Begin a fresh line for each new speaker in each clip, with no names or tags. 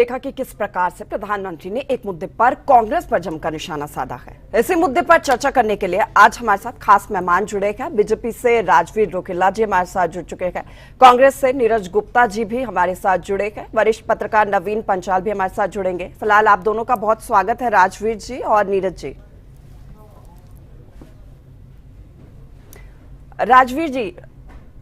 देखा कि किस प्रकार से प्रधानमंत्री ने एक मुद्दे पर कांग्रेस पर जमकर निशाना साधा है। इसी मुद्दे पर चर्चा करने के लिए आज हमारे साथ खास मेहमान जुड़े हैं। बीजेपी से राजवीर रोकेला जी हमारे साथ जुड़ चुके हैं। कांग्रेस से नीरज गुप्ता जी भी हमारे साथ जुड़े हैं। वरिष्ठ पत्रकार नवीन पंचाल भी हमारे साथ जुड़ेंगे। फिलहाल आप दोनों का बहुत स्वागत है, राजवीर जी और नीरज जी। राजवीर जी,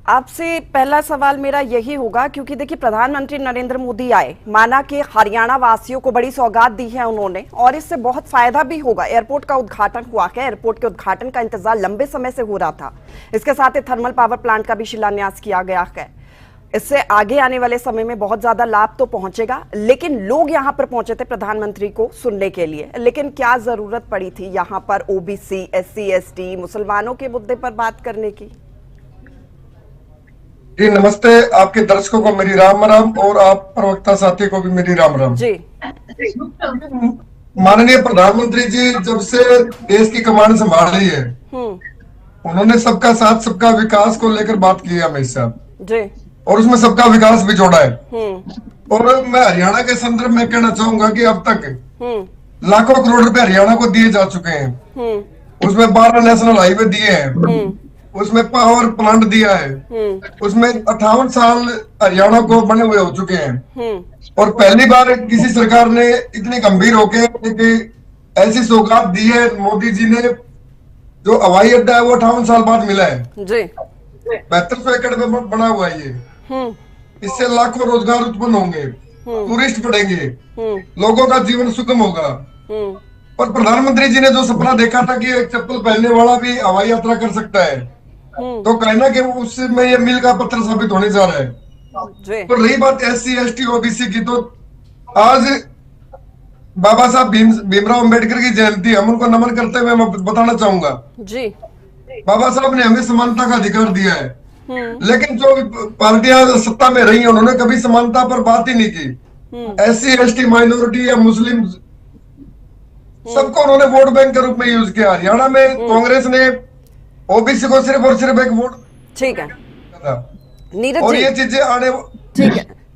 आपसे पहला सवाल मेरा यही होगा, क्योंकि देखिए प्रधानमंत्री नरेंद्र मोदी आए, माना कि हरियाणा वासियों को बड़ी सौगात दी है उन्होंने और इससे बहुत फायदा भी होगा। एयरपोर्ट का उद्घाटन हुआ है, एयरपोर्ट के उद्घाटन का इंतजार लंबे समय से हो रहा था। इसके साथ ही थर्मल पावर प्लांट का भी शिलान्यास किया गया है। इससे आगे आने वाले समय में बहुत ज्यादा लाभ तो पहुंचेगा, लेकिन लोग यहाँ पर पहुंचे थे प्रधानमंत्री को सुनने के लिए। लेकिन क्या जरूरत पड़ी थी यहाँ पर ओबीसी, एससी, एसटी, मुसलमानों के मुद्दे पर बात करने की?
जी नमस्ते, आपके दर्शकों को मेरी राम राम और आप प्रवक्ता साथी को भी मेरी राम राम
जी।
माननीय प्रधानमंत्री जी जब से देश की कमान संभाली है, उन्होंने सबका साथ सबका विकास को लेकर बात की है हमेशा
जी,
और उसमें सबका विकास भी जोड़ा है। और मैं हरियाणा के संदर्भ में कहना चाहूंगा कि अब तक लाखों करोड़ रुपए हरियाणा को दिए जा चुके हैं। उसमें 12 नेशनल हाईवे दिए हैं, उसमें पावर प्लांट दिया है, उसमें 58 साल हरियाणा को बने हुए हो चुके हैं। और पहली बार किसी सरकार ने इतनी गंभीर होकर ऐसी सौगात दी है मोदी जी ने। जो हवाई अड्डा है वो 58 साल बाद मिला है जी। 7200 एकड़ में बना हुआ है ये। इससे लाखों रोजगार उत्पन्न होंगे, टूरिस्ट बढ़ेंगे, लोगों का जीवन सुगम होगा। और प्रधानमंत्री जी ने जो सपना देखा था कि एक चप्पल पहनने वाला भी हवाई यात्रा कर सकता है, तो कहना कि उसमें ये मील का पत्थर साबित होने जा रहा है। तो रही बात एससी, एसटी, ओबीसी की, तो आज बाबा साहब भीमराव अंबेडकर की जयंती, हम उनको नमन करते हुए मैं बताना चाहूंगा जी, बाबा साहब ने हमें समानता का अधिकार दिया है। लेकिन जो पार्टियां सत्ता में रही हैं उन्होंने कभी समानता पर बात ही नहीं की। एससी, एसटी, माइनॉरिटी या मुस्लिम, सबको उन्होंने वोट बैंक के रूप में यूज किया। हरियाणा में कांग्रेस ने ओबीसी को सिर्फ और सिर्फ एक वोट, ठीक है, नीरज और ये चीजें आने,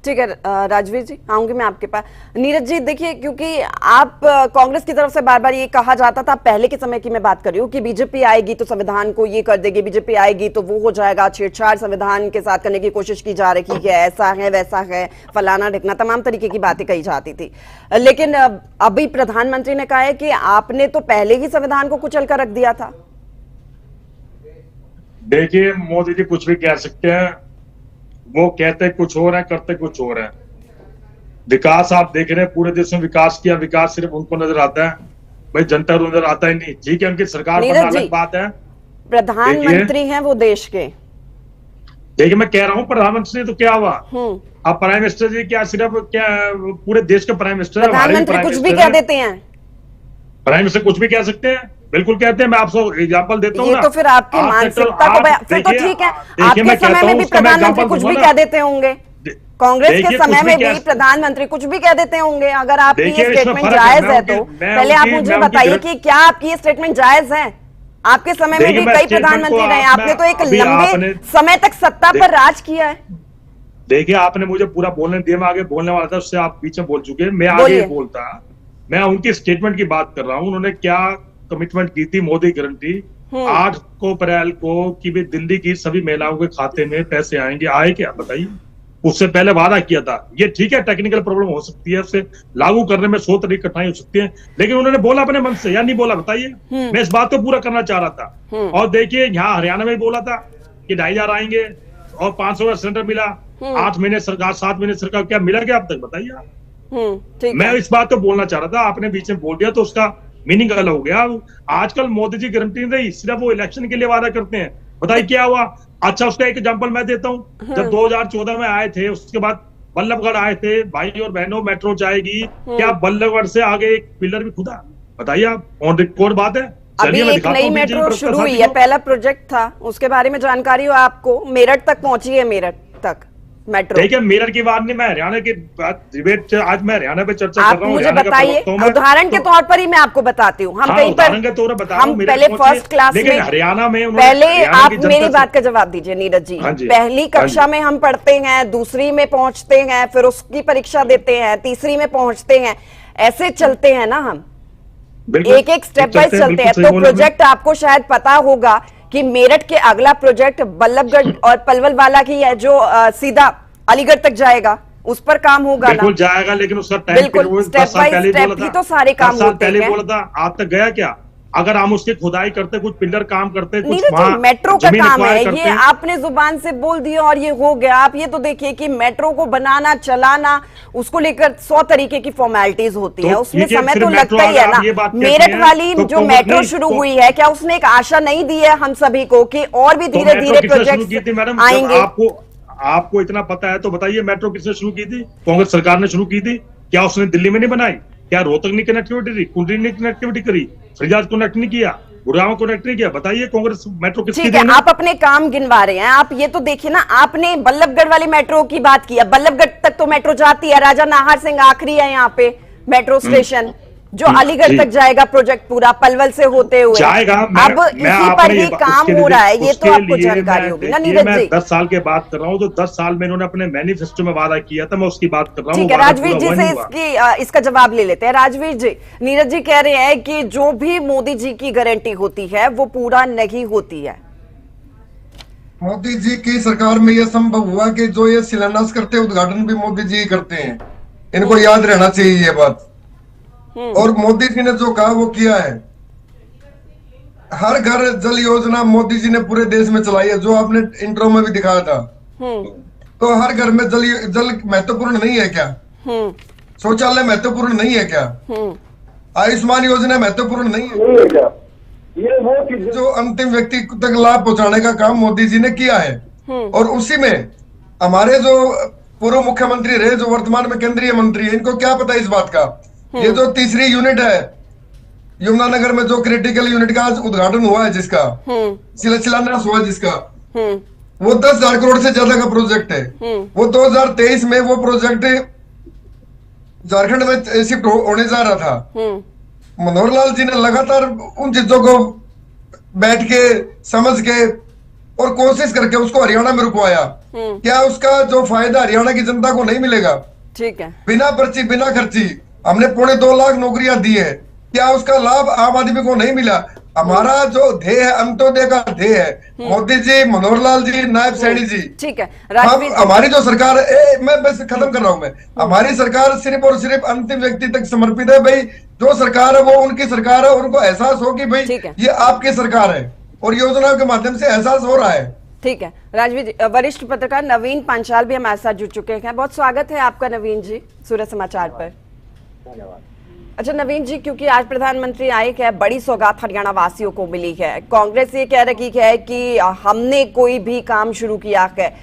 ठीक है राजवीर जी, आऊंगी मैं आपके पास। नीरज जी देखिए, क्योंकि आप कांग्रेस की तरफ से बार बार ये कहा जाता था, पहले के समय की मैं बात कर रही हूँ, कि बीजेपी आएगी तो संविधान को ये कर देगी, बीजेपी आएगी तो वो हो जाएगा, छेड़छाड़ संविधान के साथ करने की कोशिश की जा रही है, ऐसा है वैसा है, फलाना ढिकना, तमाम तरीके की बातें कही जाती थी। लेकिन अभी प्रधानमंत्री ने कहा है कि आपने तो पहले ही संविधान को कुचल कर रख दिया था।
देखिए मोदी जी कुछ भी कह सकते हैं, वो कहते कुछ और है, करते कुछ और है। विकास आप देख रहे हैं, पूरे देश में विकास किया, विकास सिर्फ उनको नजर आता है, भाई जनता को नजर आता ही नहीं। ठीक है, उनकी सरकार पर अलग बात है,
प्रधानमंत्री हैं वो देश के।
देखिए मैं कह रहा हूँ प्रधानमंत्री तो क्या हुआ, अब प्राइम मिनिस्टर जी क्या सिर्फ क्या पूरे देश के प्राइम मिनिस्टर,
प्रधानमंत्री कुछ भी कह देते हैं,
प्राइम मिनिस्टर कुछ भी कह सकते हैं, बिल्कुल कहते हैं। मैं आपको एग्जांपल देता हूँ,
तो फिर आपकी मानसिकता को फिर तो ठीक है, आपके समय में भी प्रधानमंत्री कुछ भी कह देते होंगे, कांग्रेस के समय में भी प्रधानमंत्री कुछ भी कह देते होंगे। अगर आपकी ये स्टेटमेंट जायज है तो पहले आप मुझे बताइए कि क्या आपकी ये स्टेटमेंट जायज है? आपके समय में भी कई प्रधानमंत्री रहे, आपने तो एक लंबे समय तक सत्ता पर राज किया है।
देखिए आपने मुझे पूरा बोलने दिया, मैं आगे बोलने वाला था, उससे आप बीच में बोल चुके हैं, मैं आगे बोलता। मैं उनकी स्टेटमेंट की बात कर रहा हूँ। उन्होंने क्या कमिटमेंट की थी, मोदी गारंटी 8 अप्रैल को कि भी दिल्ली की सभी महिलाओं के खाते में पैसे आएंगे, आए क्या बताइए? उससे पहले वादा किया था। ये ठीक है, टेक्निकल प्रॉब्लम हो सकती है, उससे लागू करने में 100 तरीके कठिनाई हो सकती है, लेकिन उन्होंने बोला अपने मन से या नहीं बोला बताइए? मैं इस बात को पूरा करना चाह रहा था। और देखिए यहाँ हरियाणा में बोला था कि 2500 आएंगे और 500 का सिलेंडर मिला। 8 महीने सरकार, 7 महीने सरकार, क्या मिला क्या अब तक बताइए आप? मैं इस बात को बोलना चाह रहा था, आपने बीच में बोल दिया तो उसका मीनिंग अलग हो गया। आजकल मोदी जी गारंटी नहीं, सिर्फ वो इलेक्शन के लिए वादा करते हैं। बताइए क्या हुआ? अच्छा उसका एक एग्जांपल मैं देता हूँ। जब 2014 में आए थे, उसके बाद बल्लभगढ़ आए थे, भाई और बहनों मेट्रो जाएगी, क्या बल्लभगढ़ से आगे एक पिलर भी खुदा? बताइए आप, ऑन रिकॉर्ड बात है।
अभी एक नई मेट्रो शुरू हुई है, पहला प्रोजेक्ट था, उसके बारे में जानकारी हो आपको? मेरठ तक पहुंची है, मेरठ तक मेट्रो।
देखिए मेरठ की बात नहीं, मैं हरियाणा की बात डिबेट, आज मैं हरियाणा पे चर्चा कर
आप
रहा हूँ।
मुझे
हरियाणा का
बताइए,
प्रवक्ता हूं मैं,
उदाहरण के
तो
तौर पर ही मैं आपको बताती हूँ। हम
हाँ,
कहीं पर
उदाहरण के तौर पर बता रहा
हम
हूँ, मेरठ
पहले
पहुंचे,
फर्स्ट क्लास
लेकिन
में,
हरियाणा में उन्होंने
पहले
हरियाणा
आप
की जनता
मेरी
से-
बात का जवाब दीजिए नीरज जी।
हाँ जी,
पहली
हाँ
कक्षा
जी।
में हम पढ़ते हैं, दूसरी में पहुंचते हैं, फिर उसकी परीक्षा देते हैं, तीसरी में पहुंचते हैं, ऐसे चलते हैं ना हम,
बिल्कुल
एक एक स्टेप वाइज चलते
बिल्कुल
हैं।
सही
तो
बोला आपने।
प्रोजेक्ट आपको शायद पता होगा कि मेरठ के अगला प्रोजेक्ट बल्लभगढ़ और पलवल वाला की है, जो सीधा अलीगढ़ तक जाएगा, उस पर काम होगा ना।
बिल्कुल जाएगा, लेकिन उसका टाइम
बिल्कुल,
पीरियड
स्टेप
10 साल
बाय
पहले ही
स्टेप
बोला
ही
था।
तो सारे काम
10 साल
होते
पहले
हैं।
बोला था, आज तक गया क्या? अगर हम उसकी खुदाई करते, कुछ पिलर काम करते, कुछ
नीरज जी,
वहाँ
मेट्रो का
जमीन
काम
एक्वायर
है,
करते।
ये आपने जुबान से बोल दिया और ये हो गया। आप ये तो देखिए कि मेट्रो को बनाना, चलाना, उसको लेकर 100 तरीके की फॉर्मेलिटीज होती
तो
है, उसमें
ठीक है,
समय
फिर
तो
मेट्रो
लगता ही है
अगर
ना।
आप ये बात कहती
मेरठ
हैं,
वाली
तो
जो
कांग्रेस
मेट्रो
नहीं,
शुरू
तो-
हुई है, क्या उसने एक आशा नहीं दी है हम सभी को कि और भी
तो
धीरे
मेट्रो
धीरे
किसने शुरू की थी
प्रोजेक्ट्स
मैडम? जब
आएंगे?
आपको इतना पता है तो बताइए, मेट्रो किसने शुरू की थी? कांग्रेस सरकार ने शुरू की थी। क्या उसने दिल्ली में नहीं बनाई? क्या रोहतक ने कनेक्टिविटी दी? कुंडली ने कनेक्टिविटी करी? फरीदाबाद कनेक्ट नहीं किया? गुड़गांव कनेक्ट नहीं किया? बताइए कांग्रेस मेट्रो किसकी
ठीक है,
देन है?
आप अपने काम गिनवा रहे हैं। आप ये तो देखिए ना, आपने बल्लभगढ़ वाली मेट्रो की बात की है, बल्लभगढ़ तक तो मेट्रो जाती है, राजा नाहर सिंह आखिरी है यहाँ पे मेट्रो स्टेशन, जो अलीगढ़
जी।
तक जाएगा प्रोजेक्ट पूरा पलवल से होते हुए।
जाएगा।
अब इसी पर ही काम हो रहा है, ये तो आपको जानकारी होगी ना नीरज
मैं
जी।
10 साल के बात कर रहा हूँ, तो 10 साल में इन्होंने अपने मैनिफेस्टो में वादा किया था, मैं उसकी बात कर रहा हूँ।
ठीक है,
वादा
राजवीर
पूरा
जी
हुआ
से
नहीं हुआ।
इसका जवाब ले लेते हैं। राजवीर जी, नीरज जी कह रहे हैं कि जो भी मोदी जी की गारंटी होती है वो पूरा नहीं होती है।
मोदी जी की सरकार में यह संभव हुआ कि जो ये शिलान्यास करते हैं, उद्घाटन भी मोदी जी ही करते हैं। इनको याद रहना चाहिए ये बात। और मोदी जी ने जो कहा वो किया है। हर घर जल योजना मोदी जी ने पूरे देश में चलाई है, जो आपने इंट्रो में भी दिखाया था। तो हर घर में जल महत्वपूर्ण नहीं है क्या? शौचालय महत्वपूर्ण नहीं है क्या? आयुष्मान योजना महत्वपूर्ण नहीं है क्या? ये वो चीज जो अंतिम व्यक्ति तक लाभ पहुंचाने का काम मोदी जी ने किया है। और उसी में हमारे जो पूर्व मुख्यमंत्री रहे, जो वर्तमान में केंद्रीय मंत्री है, इनको क्या पता इस बात का? ये जो तीसरी यूनिट है यमुनानगर में, जो क्रिटिकल यूनिट का आज उद्घाटन हुआ है, जिसका शिलान्यास हुआ जिसका, वो 10,000 करोड़ से ज्यादा का प्रोजेक्ट है। वो 2023 में वो प्रोजेक्ट झारखंड में शिफ्ट होने जा रहा था। मनोहर लाल जी ने लगातार उन चीजों को बैठ के, समझ के और कोशिश करके उसको हरियाणा में रुकवाया। क्या उसका जो फायदा हरियाणा की जनता को नहीं मिलेगा?
ठीक है,
बिना पर्ची बिना खर्ची हमने 2.25 लाख नौकरियां दी है। क्या उसका लाभ आम आदमी को नहीं मिला? हमारा जो ध्येय है, अंत्योदय का ध्येय है, मोदी जी, मनोहर लाल जी, नायब सैनी जी।
ठीक है राजवीर जी।
हमारी जो सरकार है, मैं बस खत्म कर रहा हूं मैं। हमारी सरकार सिर्फ और सिर्फ अंतिम व्यक्ति तक समर्पित है। भाई जो सरकार है वो उनकी सरकार है, उनको एहसास हो कि भाई ये आपकी सरकार है और योजनाओं के माध्यम से एहसास हो रहा है।
ठीक है राजवीर जी। वरिष्ठ पत्रकार नवीन पांचाल भी हमारे साथ जुड़ चुके हैं। बहुत स्वागत है आपका नवीन जी सूरज समाचार पर।
धन्यवाद।
अच्छा नवीन जी, क्योंकि आज प्रधानमंत्री आए है, बड़ी सौगात हरियाणा वासियों को मिली है। कांग्रेस ये कह रही है कि हमने कोई भी काम शुरू किया है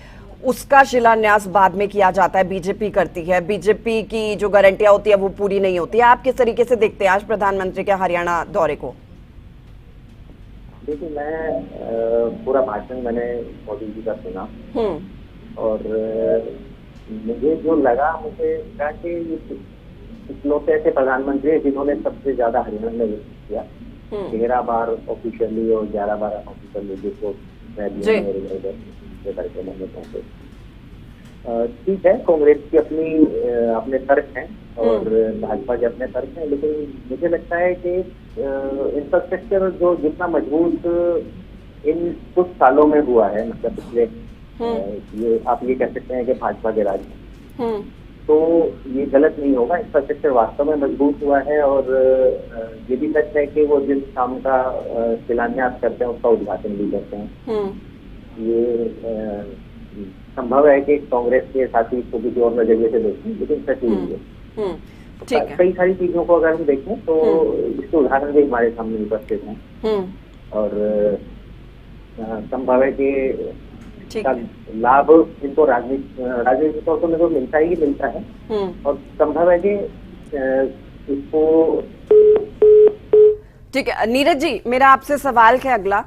उसका शिलान्यास बाद में किया जाता है, बीजेपी करती है, बीजेपी की जो गारंटियां होती है वो पूरी नहीं होती है। आप किस तरीके से देखते हैं आज प्रधानमंत्री के हरियाणा दौरे को?
देखिए, मैं पूरा भाषण मैंने मोदी जी का सुना और मुझे जो लगा, मुझे लगा कि इकलौते ऐसे प्रधानमंत्री है जिन्होंने सबसे ज्यादा हरियाणा में विजिट किया। 13 बार ऑफिशियली और 11 बार अनऑफिशियली, जिसको करके मैंने पहुंचे। ठीक है, कांग्रेस की अपने तर्क हैं और भाजपा के अपने तर्क हैं, लेकिन मुझे लगता है कि इंफ्रास्ट्रक्चर जो जितना मजबूत इन कुछ सालों में हुआ है, मतलब पिछले ये आप ये कह सकते हैं कि भाजपा के राज में, तो ये गलत नहीं होगा। इंफ्रास्ट्रक्चर वास्तव में मजबूत हुआ है और ये भी सच है कि वो जिस काम का शिलान्यास करते हैं उसका उद्घाटन भी करते हैं। ये संभव है कि कांग्रेस के साथी इसको किसी और नजरिए से देखें, लेकिन सच यही है। कई सारी चीजों को अगर हम देखें तो इसके उदाहरण भी हमारे सामने उपस्थित हैं और संभव है कि लाभ इनको राजनीतिक तौर पर तो मिलता ही मिलता है और संभव है कि इसको।
ठीक है नीरज जी, मेरा आपसे सवाल है अगला,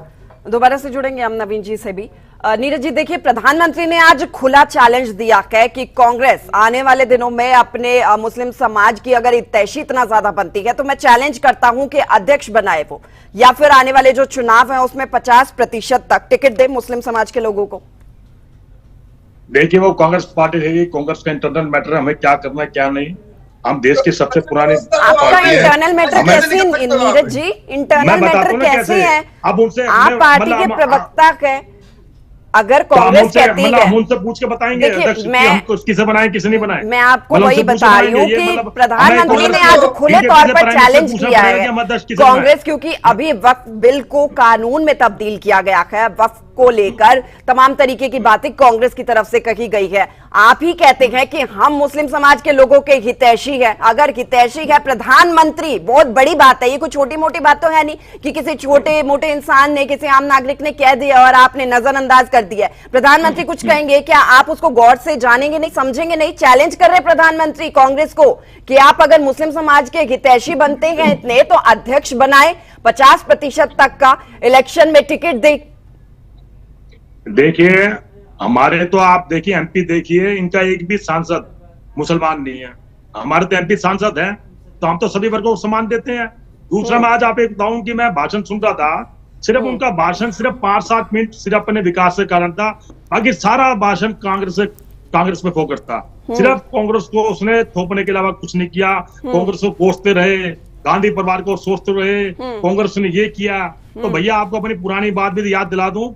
दोबारा से जुड़ेंगे हम नवीन जी से भी। नीरज जी, देखिए प्रधानमंत्री ने आज खुला चैलेंज दिया है कि कांग्रेस आने वाले दिनों में अपने मुस्लिम समाज की अगर हितैषी इतना ज्यादा बनती है तो मैं चैलेंज करता हूं कि अध्यक्ष बनाए वो, या फिर आने वाले जो चुनाव हैं उसमें 50% तक टिकट दे मुस्लिम समाज के लोगों को।
देखिए वो कांग्रेस पार्टी है, कांग्रेस का इंटरनल मैटर, हमें क्या करना है क्या नहीं। हम देश की सबसे पुरानी
आपका
पार्टी है।
इंटरनल मैटर कैसे, नीरज जी इंटरनल मैटर कैसे है?
अब उनसे
आप पार्टी के प्रवक्ता है, अगर
तो
कांग्रेस कहती है,
हम उनसे पूछ के बताएंगे अध्यक्ष
मैं
हम किसे बनाए किसे नहीं बनाए।
मैं आपको वही बता रही हूँ कि प्रधानमंत्री ने आज खुले तौर पर चैलेंज किया है कांग्रेस, क्योंकि अभी वक्फ बिल को कानून में तब्दील किया गया है, वक्फ को लेकर तमाम तरीके की बातें कांग्रेस की तरफ से कही गई है। आप ही कहते हैं कि हम मुस्लिम समाज के लोगों के हितैषी है। अगर हितैषी है प्रधानमंत्री, बहुत बड़ी बात है, ये कोई छोटी मोटी बात तो है नहीं कि किसी छोटे मोटे इंसान ने, किसी आम नागरिक ने कह दिया और आपने नजरअंदाज कर दिया। प्रधानमंत्री कुछ कहेंगे, क्या आप उसको गौर से जानेंगे नहीं, समझेंगे नहीं? चैलेंज कर रहे प्रधानमंत्री कांग्रेस को कि आप अगर मुस्लिम समाज के हितैषी बनते हैं इतने, तो अध्यक्ष बनाए, 50% तक का इलेक्शन में टिकट दे।
देखिए हमारे तो आप देखिए एमपी देखिए, इनका एक भी सांसद मुसलमान नहीं है। हमारे तो एमपी सांसद हैं, तो हम तो सभी वर्गों को सम्मान देते हैं। दूसरा मैं आज आप एक बताऊं कि मैं भाषण सुन रहा था, सिर्फ उनका भाषण सिर्फ 5-7 मिनट सिर्फ अपने विकास के कारण था, बाकी सारा भाषण कांग्रेस में फोकस था। सिर्फ कांग्रेस को उसने थोपने के अलावा कुछ नहीं किया। कांग्रेस को कोसते रहे, गांधी परिवार को सोचते रहे, कांग्रेस ने ये किया। तो भैया आपको अपनी पुरानी बात भी याद दिला दूं,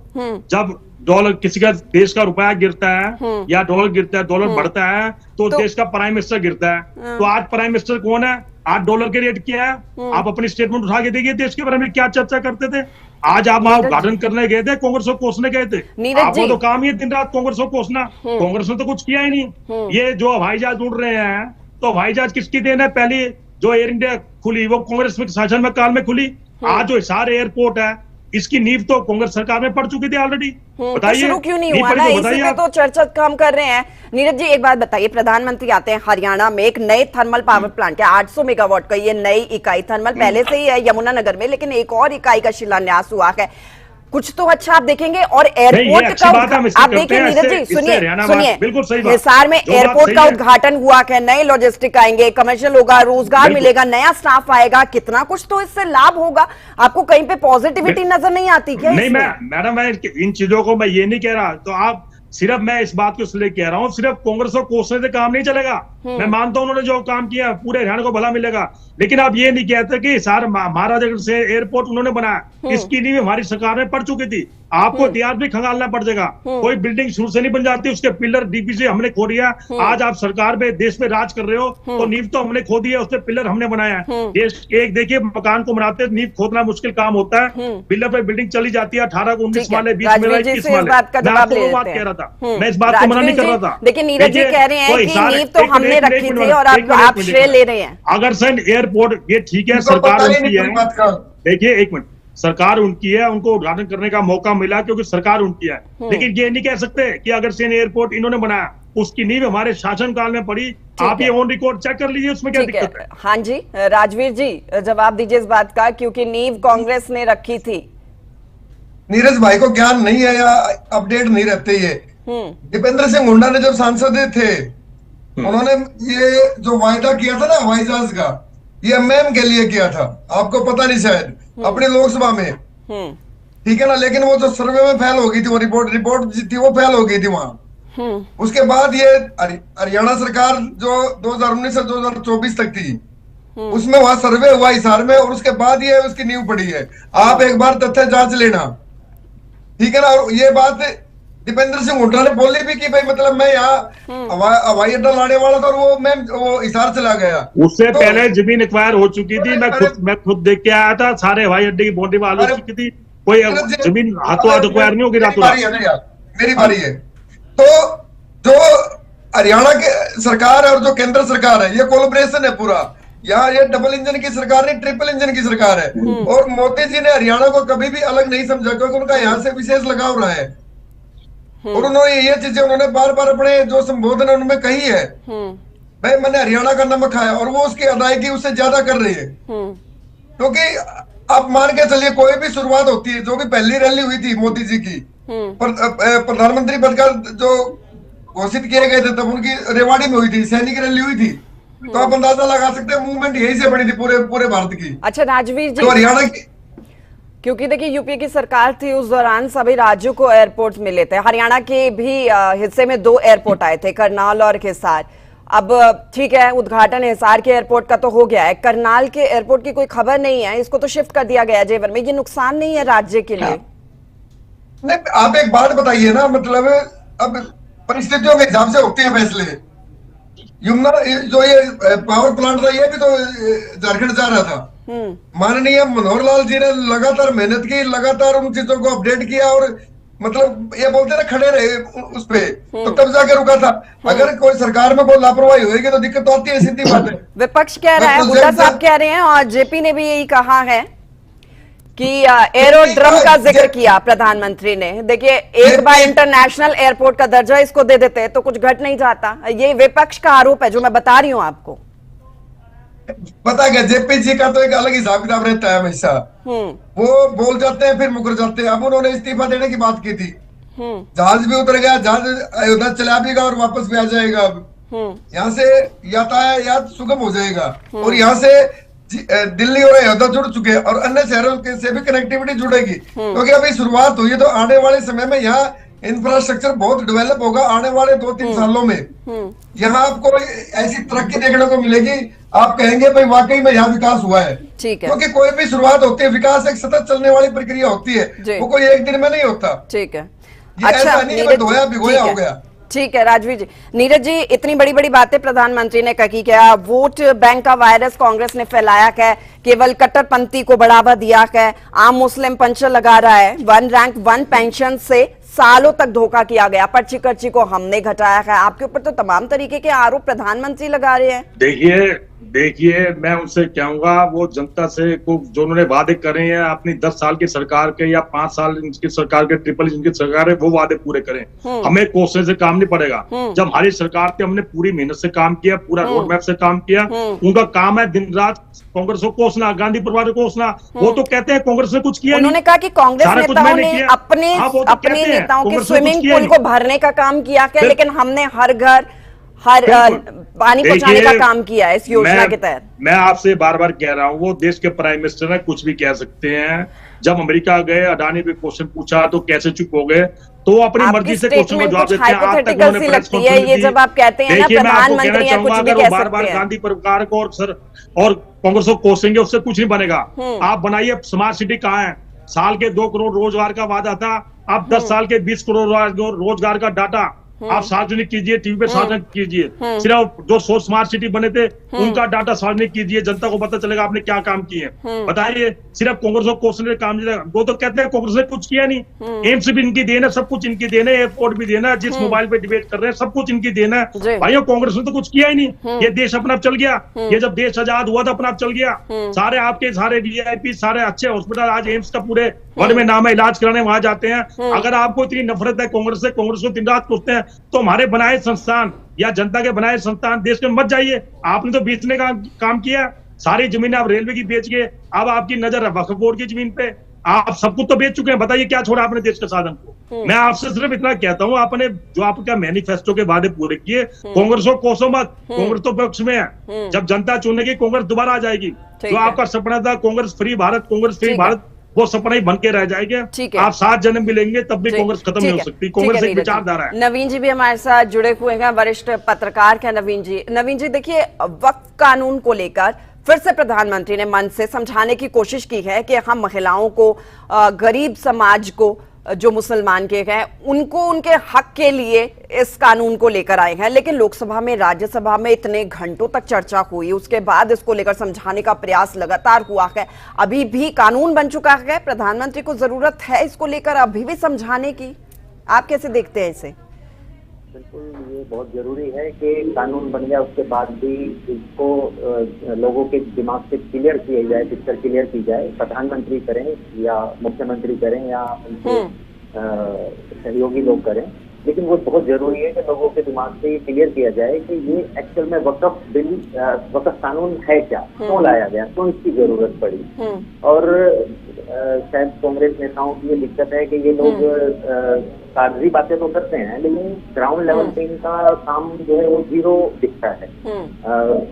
जब डॉलर किसी का देश का रुपया गिरता है या डॉलर गिरता है, डॉलर बढ़ता है तो देश का प्राइम मिनिस्टर गिरता है। तो आज प्राइम मिनिस्टर कौन है? आज डॉलर के रेट क्या है? आप अपनी स्टेटमेंट उठा के देखिए, देश के बारे में क्या चर्चा करते थे। आज आप वहां उद्घाटन करने गए थे, कांग्रेस को कोसने गए थे। आपको तो काम ही दिन रात कांग्रेस को कोसना। कांग्रेस ने तो कुछ किया ही नहीं। ये जो हवाई जहाज उड़ रहे हैं, तो हवाई जहाज किसकी देन है? पहली जो एयर इंडिया खुली वो कांग्रेस में शासन में काल में खुली। आज जो हिसार एयरपोर्ट है, इसकी नींव तो कांग्रेस सरकार में पड़ चुकी थी ऑलरेडी। बताइए
शुरू क्यों नहीं हुआ ना? इसी पे तो चर्चा हम कर रहे हैं। नीरज जी एक बात बताइए, प्रधानमंत्री आते हैं हरियाणा में, एक नए थर्मल पावर प्लांट है 800 मेगावाट का, ये नई इकाई थर्मल पहले से ही है यमुनानगर में, लेकिन एक और इकाई का शिलान्यास हुआ है। कुछ तो अच्छा आप देखेंगे। और एयरपोर्ट का आप देखिए नीरज जी, सुनिए, हिसार में एयरपोर्ट का उद्घाटन हुआ है, नए लॉजिस्टिक आएंगे, कमर्शियल होगा, रोजगार मिलेगा, नया स्टाफ आएगा, कितना कुछ तो इससे लाभ होगा। आपको कहीं पे पॉजिटिविटी नजर नहीं आती क्या?
नहीं मैडम मैं इन चीजों को मैं ये नहीं कह रहा, तो आप सिर्फ मैं इस बात को इसलिए कह रहा हूँ, सिर्फ कांग्रेस को कोसने से काम नहीं चलेगा। मैं मानता हूं उन्होंने जो काम किया पूरे हरियाणा को भला मिलेगा, लेकिन आप ये नहीं कहते कि सारा महाराजागढ़ से एयरपोर्ट उन्होंने बनाया, इसकी नींव हमारी सरकार में पड़ चुकी थी। आपको इतिहास भी खंगालना पड़ जाएगा। कोई बिल्डिंग शुरू से नहीं बन जाती, उसके पिलर डीपीसी हमने खो दिया। आज आप सरकार में देश में राज कर रहे हो, तो नींव तो हमने खो दी है, उसके पिलर हमने बनाया है। देश एक देखिए मकान को बनाते नींव खोदना मुश्किल काम होता है, पिलर पे बिल्डिंग चली जाती है 18 को 19 माले 20 माले 21 माले। मैं आपको बात कह रहा था, मैं इस बात को मना नहीं कर रहा था।
लेकिन नीरज जी कह रहे हैं कि नींव तो हमने रखी थी और आप श्रेय ले रहे हैं।
अगर सर एयरपोर्ट ये ठीक है, सरकार उनकी है, देखिए एक मिनट, सरकार उनकी है, उनको उद्घाटन करने का मौका मिला क्योंकि सरकार उनकी है। लेकिन ये नहीं कह सकते कि अगर सेन एयरपोर्ट इन्होंने बनाया, उसकी नींव हमारे शासनकाल में पड़ी। आप ये ऑन रिकॉर्ड चेक कर लीजिए, उसमें क्या दिक्कत है?
हाँ जी राजवीर जी जवाब दीजिए इस बात का, क्योंकि नींव कांग्रेस ने रखी थी।
नीरज भाई को ज्ञान नहीं है या अपडेट नहीं रहते। ये दीपेंद्र सिंह हुड्डा ने जब सांसद थे, उन्होंने ये जो वायदा किया था ना हवाई जहाज का, ये एमएम के लिए किया था, आपको पता नहीं शायद, अपनी लोकसभा में, ठीक है ना। लेकिन वो जो सर्वे में फेल हो गई थी, वो रिपोर्ट थी वो फेल हो गई थी वहां। उसके बाद ये हरियाणा सरकार जो 2019 से 2024 तक थी, उसमें वहां सर्वे हुआ हिसार में, और उसके बाद ये उसकी नींव पड़ी है। आप एक बार तथ्य जांच लेना, ठीक है ना। और ये बात दीपेंद्र सिंह हुड्डा ने बोली भी कि भाई मतलब मैं यहाँ हवाई अड्डा लाने वाला था और वो हिसार चला गया।
उससे तो पहले जमीन एक्वायर हो चुकी थी, मैं खुद देख के आया था, सारे हवाई अड्डे की बाउंड्री वाल हो चुकी थी, कोई जमीन हाथों हाथ एक्वायर नहीं होगी।
मेरी बारी है। तो जो हरियाणा की सरकार है और जो केंद्र सरकार है, ये कोलैबोरेशन है पूरा। यहाँ ये डबल इंजन की सरकार नहीं, ट्रिपल इंजन की सरकार है। और मोदी जी ने हरियाणा को कभी भी अलग नहीं समझा, क्योंकि उनका यहाँ से विशेष लगाव रहा है। और उन्होंने ये चीजें उन्होंने बार बार अपने जो संबोधन उनमें कही है, भाई मैंने हरियाणा का नमक खाया, और वो उसकी अदायगी उससे ज्यादा कर रही है। क्योंकि आप मान के चलिए, कोई भी शुरुआत होती है, जो भी पहली रैली हुई थी मोदी जी की, पर प्रधानमंत्री पद का जो घोषित किए गए थे तब उनकी रेवाड़ी में हुई थी, सैनिक रैली हुई थी। तो आप अंदाजा लगा सकते हैं मूवमेंट यहीं से बनी थी पूरे पूरे भारत की।
अच्छा राजवीर जी,
तो हरियाणा की,
क्योंकि देखिए यूपी की सरकार थी उस दौरान सभी राज्यों को एयरपोर्ट मिले थे, हरियाणा के भी हिस्से में 2 एयरपोर्ट आए थे, करनाल और हिसार। अब ठीक है, उद्घाटन हिसार के एयरपोर्ट का तो हो गया है, करनाल के एयरपोर्ट की कोई खबर नहीं है, इसको तो शिफ्ट कर दिया गया जेवर में। ये नुकसान नहीं है राज्य के लिए?
नहीं, आप एक बात बताइए ना, मतलब अब परिस्थितियों के हिसाब से होते हैं फैसले। यमुना जो ये पावर प्लांट था ये भी तो झारखंड जा रहा था। माननीय मनोहर लाल जी ने लगातार मेहनत की, लगातार उन चीजों को अपडेट किया और मतलब ये बोलते ना खड़े रहे उस पे, तो तब जाके रुका था। अगर कोई सरकार में कोई लापरवाही होगी तो दिक्कत तो आती है, सीधी बात है।
विपक्ष कह रहा है, हुड्डा साहब कह रहे हैं और जेपी ने भी यही कहा है कि एरोड्रम का जिक्र किया प्रधानमंत्री ने। देखिए, एक बार इंटरनेशनल एयरपोर्ट का दर्जा इसको दे देते तो कुछ घट नहीं जाता। ये विपक्ष का आरोप है जो मैं बता रही हूं आपको।
पता क्या, जेपी जी का तो एक अलग हिसाब किताब रहता है हमेशा। वो बोल जाते हैं फिर मुकर जाते हैं। अब उन्होंने इस्तीफा देने की बात की थी, जहाज भी उतर गया, जहाज अयोध्या चला भी गया और वापस भी आ जाएगा। अब यहाँ से यातायात सुगम हो जाएगा और यहाँ से दिल्ली और अयोध्या जुड़ चुके हैं और अन्य शहरों से भी कनेक्टिविटी जुड़ेगी, क्योंकि अभी शुरुआत हुई है। तो आने वाले समय में यहाँ इंफ्रास्ट्रक्चर बहुत डेवलप होगा। आने वाले 2-3 सालों में यहाँ आपको ऐसी तरक्की देखने को मिलेगी, आप कहेंगे भाई वाकई में यहाँ विकास हुआ है।
ठीक है,
क्योंकि कोई भी शुरुआत होती है, विकास एक सतत चलने वाली प्रक्रिया होती है, वो कोई एक दिन में नहीं होता।
ठीक है,
अच्छा नहीं धोया भिगोया हो गया।
ठीक है राजवीर जी। नीरज जी, इतनी बड़ी बड़ी बातें प्रधानमंत्री ने कही, क्या वोट बैंक का वायरस कांग्रेस ने फैलाया है, केवल कट्टरपंथी को बढ़ावा दिया है, आम मुस्लिम पंचर लगा रहा है, 1 रैंक 1 पेंशन से सालों तक धोखा किया गया, पर्ची कर्ची को हमने घटाया है। आपके ऊपर तो तमाम तरीके के आरोप प्रधानमंत्री लगा रहे हैं।
देखिए मैं उनसे कहूंगा, वो जनता से जो उन्होंने वादे करे हैं अपनी 10 साल की सरकार के या 5 साल इनकी सरकार के, ट्रिपल इनकी सरकार है, वो वादे पूरे करें। हमें कोसने से काम नहीं पड़ेगा। जब हमारी सरकार थी हमने पूरी मेहनत से काम किया, पूरा रोड मैप से काम किया। उनका काम है दिन रात कांग्रेस को कोसना, गांधी परिवार को कोसना। वो तो कहते हैं कांग्रेस ने कुछ किया।
उन्होंने कहा कि कांग्रेस नेताओं ने अपने नेताओं के स्विमिंग पूल को भरने का काम किया है, लेकिन हमने हर घर पानी पहुंचाने का काम किया है इस योजना के तहत।
मैं आपसे बार बार कह रहा हूं, वो देश के प्राइम मिनिस्टर है, कुछ भी कह सकते हैं। जब अमेरिका गए, अडानी पे क्वेश्चन पूछा तो कैसे चुप हो गए, तो अपनी मर्जी से क्वेश्चन का जवाब देते हैं। आज तक उन्होंने प्रेस कॉन्फ्रेंस दी।
ये जब आप कहते हैं ना प्रधानमंत्री है, कुछ भी कह सकते हैं।
बार-बार गांधी परिवार को और कांग्रेस को कोसेंगे, उससे कुछ नहीं बनेगा। आप बनाइए स्मार्ट सिटी कहाँ है? साल के 2 करोड़ रोजगार का वादा था, अब 10 साल के 20 करोड़ रोजगार का डाटा आप सार्वजनिक कीजिए, टीवी पे सार्वजनिक कीजिए। सिर्फ जो 100 स्मार्ट सिटी बने थे उनका डाटा सार्वजनिक कीजिए, जनता को पता चलेगा आपने क्या काम किए। बताइए, सिर्फ कांग्रेस को कोसने काम नहीं। वो तो कहते हैं कांग्रेस ने कुछ किया नहीं। एम्स भी इनकी देन है, सब कुछ इनकी देन है, एयरपोर्ट भी देना है, जिस मोबाइल पे डिबेट कर रहे हैं सब कुछ इनकी देना है। भाइयों, कांग्रेस ने तो कुछ किया ही नहीं। ये देश अपना आप चल गया। ये जब देश आजाद हुआ था अपना आप चल गया। सारे आपके सारे VIP, सारे अच्छे हॉस्पिटल, आज एम्स का पूरे वर्ल्ड में नाम है, इलाज कराने वहां जाते हैं। अगर आपको इतनी नफरत है कांग्रेस से, कांग्रेस को दिन रात पूछते हैं, तो हमारे बनाए संस्थान या जनता के बनाए संस्थान देश में मत जाइए। आपने तो बेचने का काम किया, सारी जमीन आप रेलवे की बेच गए। अब आपकी नजर है वक्फ बोर्ड की जमीन पे, आप सब कुछ तो बेच चुके हैं। बताइए क्या छोड़ा आपने देश के साधन को? मैं आपसे सिर्फ इतना कहता हूं, आपने जो आपका मैनिफेस्टो के वादे पूरे किए, कांग्रेस को कोसो मत। कांग्रेस तो पक्ष में है। जब जनता चुनेगी कांग्रेस दोबारा आ जाएगी। जो आपका सपना था कांग्रेस फ्री भारत, कांग्रेस फ्री भारत, वो सपना ही बन के रह जाएगा। आप 7 जन्म मिलेंगे तब भी कांग्रेस खत्म नहीं हो सकती। कांग्रेस एक विचारधारा है।
नवीन जी भी हमारे साथ जुड़े हुए हैं, वरिष्ठ पत्रकार हैं नवीन जी। नवीन जी, देखिए, वक्फ कानून को लेकर फिर से प्रधानमंत्री ने मन से समझाने की कोशिश की है कि हम महिलाओं को, गरीब समाज को, जो मुसलमान के हैं, उनको उनके हक के लिए इस कानून को लेकर आए हैं। लेकिन लोकसभा में, राज्यसभा में इतने घंटों तक चर्चा हुई, उसके बाद इसको लेकर समझाने का प्रयास लगातार हुआ है। अभी भी कानून बन चुका है, प्रधानमंत्री को जरूरत है इसको लेकर अभी भी समझाने की। आप कैसे देखते हैं इसे?
बिल्कुल, ये बहुत जरूरी है कि कानून बन गया उसके बाद भी इसको लोगों के दिमाग से क्लियर किया जाए, पिक्चर क्लियर की जाए। प्रधानमंत्री करें या मुख्यमंत्री करें या उनके सहयोगी लोग करें, लेकिन वो बहुत जरूरी है कि लोगों के दिमाग से ये क्लियर किया जाए कि ये एक्चुअल में वक्फ बिल, वक्फ कानून है क्या, क्यों लाया गया, क्यों इसकी जरूरत पड़ी। और शायद कांग्रेस नेताओं की ये दिक्कत है कि ये लोग कागजी बातें तो करते हैं, लेकिन ग्राउंड लेवल पे इनका काम जो है वो जीरो दिखता है।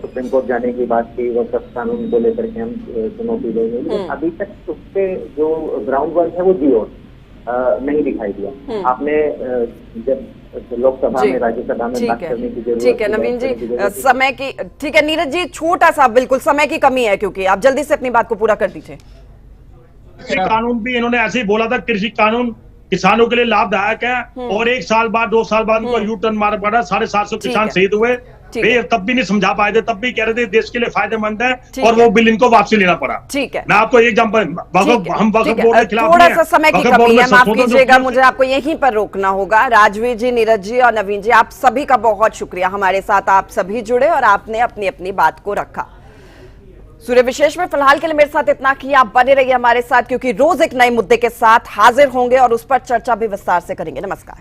सुप्रीम कोर्ट जाने की बात की, वक्फ कानून को लेकर के हम चुनौती देंगे, लेकिन अभी तक उसके जो ग्राउंड वर्क है वो जीरो नहीं दिखाई दिया। आपने जब लोकसभा में, राज्यसभा में बात करने की जरूरत,
ठीक है नवीन जी, समय की, ठीक है नीरज जी, छोटा सा बिल्कुल समय की कमी है क्योंकि आप जल्दी से अपनी बात को पूरा कर दीजिए।
कृषि कानून भी इन्होंने ऐसे ही बोला था, कृषि कानून किसानों के लिए लाभदायक है, और 1 साल बाद 2 साल बाद उनको यू टर्न मारना पड़ा, 750 किसान शहीद हुए, वे तब भी नहीं समझा पाए थे, तब भी कह रहे थे देश के लिए फायदेमंद है, और वो बिल इनको वापसी लेना पड़ा।
ठीक है,
मैं आपको एक एग्जांपल, हम वक्फ बोर्ड के खिलाफ
थोड़ा सा समय की कमी है, माफ कीजिएगा, मुझे आपको यहीं पर रोकना होगा। राजवीर जी, नीरज जी और नवीन जी, आप सभी का बहुत शुक्रिया, हमारे साथ आप सभी जुड़े और आपने अपनी अपनी बात को रखा। सूर्य विशेष में फिलहाल के लिए मेरे साथ इतना ही। आप बने रहिए हमारे साथ, क्योंकि रोज एक नए मुद्दे के साथ हाजिर होंगे और उस पर चर्चा भी विस्तार से करेंगे। नमस्कार।